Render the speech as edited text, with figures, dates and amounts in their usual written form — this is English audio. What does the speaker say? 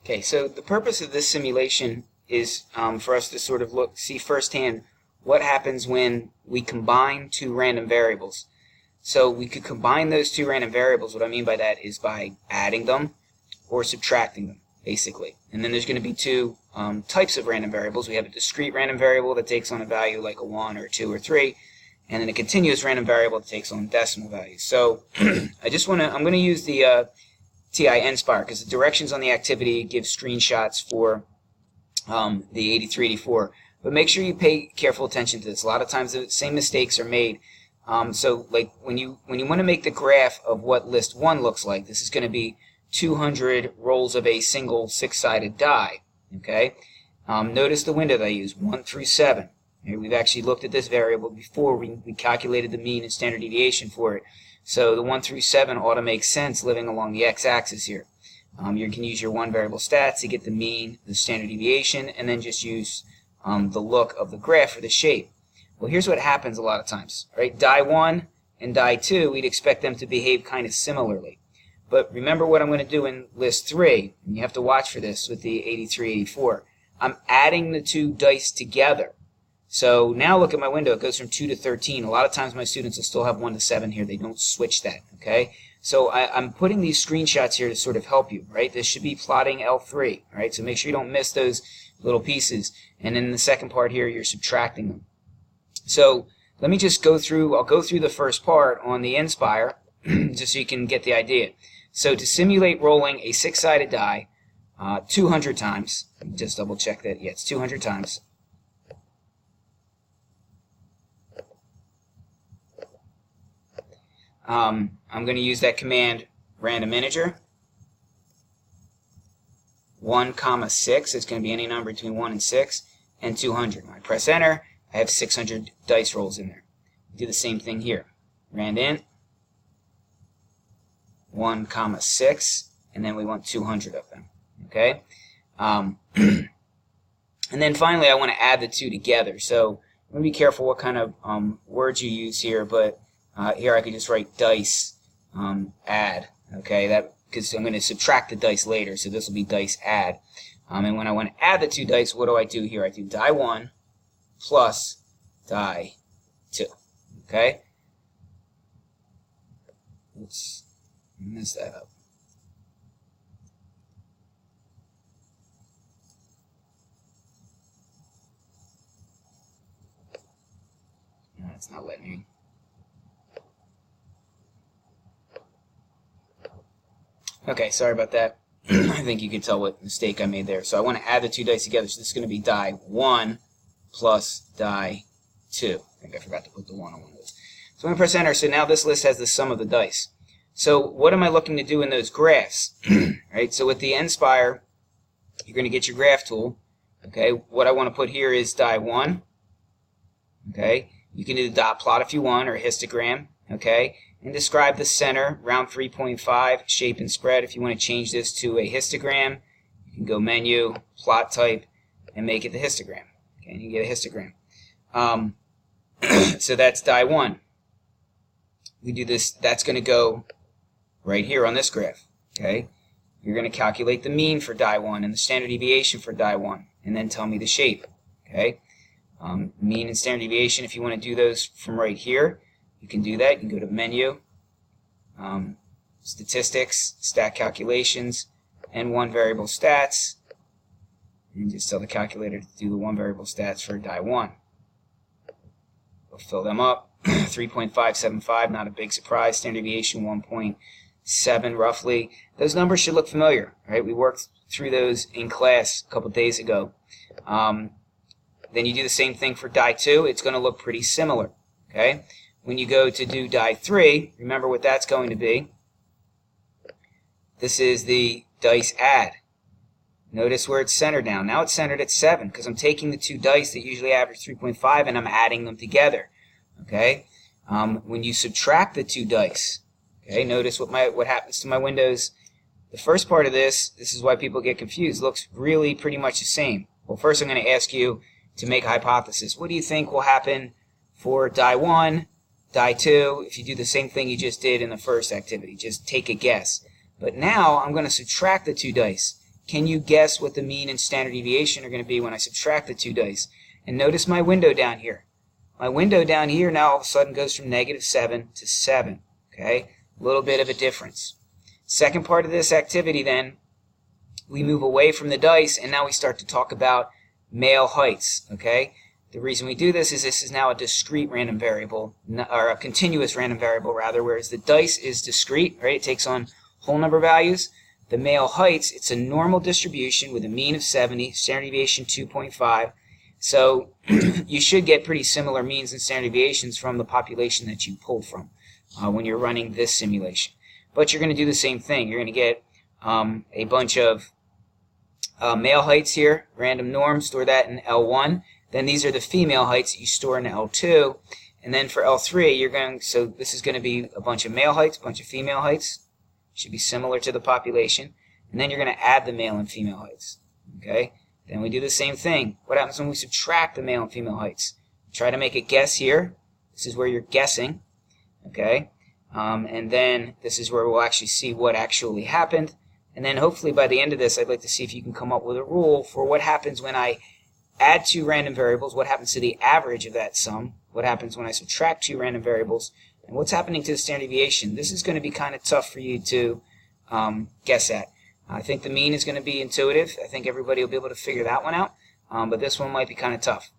Okay, so the purpose of this simulation is for us to sort of see firsthand what happens when we combine two random variables. So we could combine those two random variables. What I mean by that is by adding them or subtracting them, basically. And then there's going to be two types of random variables. We have a discrete random variable that takes on a value like a 1 or a 2 or 3, and then a continuous random variable that takes on decimal values. So I'm going to use the TI nspire because the directions on the activity give screenshots for the 8384. But make sure you pay careful attention to this. A lot of times the same mistakes are made. So like when you want to make the graph of what list 1 looks like, this is going to be 200 rolls of a single 6-sided die. Okay. Notice the window that I use, 1 through 7. Okay, we've actually looked at this variable before. We calculated the mean and standard deviation for it. So the 1 through 7 ought to make sense living along the x-axis here. You can use your one variable stats to get the mean, the standard deviation, and then just use the look of the graph for the shape. Well, here's what happens a lot of times. Right? Die 1 and die 2, we'd expect them to behave kind of similarly. But remember what I'm going to do in list 3, and you have to watch for this with the 8384. I'm adding the two dice together. So now look at my window. It goes from 2 to 13. A lot of times my students will still have 1 to 7 here. They don't switch that. Okay. So I'm putting these screenshots here to sort of help you. Right. This should be plotting L3. Right. So make sure you don't miss those little pieces. And in the second part here, you're subtracting them. So let me just go through. I'll go through the first part on the nspire just so you can get the idea. So to simulate rolling a 6-sided die 200 times. Let me just double check that. Yeah, it's 200 times. I'm going to use that command random integer 1, 6. It's going to be any number between 1 and 6, and 200. When I press enter, I have 600 dice rolls in there. Do the same thing here. Rand int 1, 6, and then we want 200 of them. Okay. And then finally, I want to add the two together. So I'm going to be careful what kind of words you use here, but here I could just write dice add, okay, that because I'm going to subtract the dice later, so this will be dice add. And when I want to add the two dice, what do I do here? I do die 1 plus die 2, okay? Let's mess that up. No, it's not letting me. Okay, sorry about that. I think you can tell what mistake I made there. So I want to add the two dice together. So this is going to be die 1 plus die 2. I think I forgot to put the 1 on one of those. So I'm going to press enter. So now this list has the sum of the dice. So what am I looking to do in those graphs? Right. So with the nspire, you're going to get your graph tool. Okay. What I want to put here is die 1. Okay. You can do the dot plot if you want, or a histogram. Okay. And describe the center, round 3.5, shape and spread. If you want to change this to a histogram, you can go menu, plot type, and make it the histogram. Okay, and you get a histogram. So that's die 1. We do this, that's going to go right here on this graph. Okay, you're going to calculate the mean for die 1 and the standard deviation for die 1, and then tell me the shape. Okay, mean and standard deviation, if you want to do those from right here, you can do that. You can go to menu, statistics, stat calculations, and one variable stats, and just tell the calculator to do the one variable stats for die 1. We'll fill them up. 3.575, not a big surprise. Standard deviation 1.7 roughly. Those numbers should look familiar, right? We worked through those in class a couple days ago. Then you do the same thing for die 2. It's going to look pretty similar, okay? When you go to do die 3, remember what that's going to be. This is the dice add. Notice where it's centered now. Now it's centered at 7 because I'm taking the two dice that usually average 3.5 and I'm adding them together. Okay. When you subtract the two dice, okay, notice what happens to my windows. The first part of this is why people get confused, looks really pretty much the same. Well, first I'm going to ask you to make a hypothesis. What do you think will happen for die 1? Die 2, if you do the same thing you just did in the first activity, just take a guess. But now I'm going to subtract the two dice. can you guess what the mean and standard deviation are going to be when I subtract the two dice? And notice my window down here. My window down here now all of a sudden goes from -7 to 7. Okay, a little bit of a difference. Second part of this activity then, we move away from the dice and now we start to talk about male heights. Okay, the reason we do this is now a discrete random variable, or a continuous random variable rather, whereas the dice is discrete, right? It takes on whole number values. The male heights, it's a normal distribution with a mean of 70, standard deviation 2.5. So you should get pretty similar means and standard deviations from the population that you pulled from when you're running this simulation. But you're going to do the same thing. You're going to get a bunch of male heights here, random norm, store that in L1. Then these are the female heights that you store in L2. And then for L3, so this is going to be a bunch of male heights, a bunch of female heights. Should be similar to the population. And then you're going to add the male and female heights. Okay? Then we do the same thing. What happens when we subtract the male and female heights? Try to make a guess here. This is where you're guessing. Okay? And then this is where we'll actually see what actually happened. And then hopefully by the end of this, I'd like to see if you can come up with a rule for what happens when I add two random variables, what happens to the average of that sum, what happens when I subtract two random variables, and what's happening to the standard deviation. This is going to be kind of tough for you to guess at. I think the mean is going to be intuitive. I think everybody will be able to figure that one out, but this one might be kind of tough.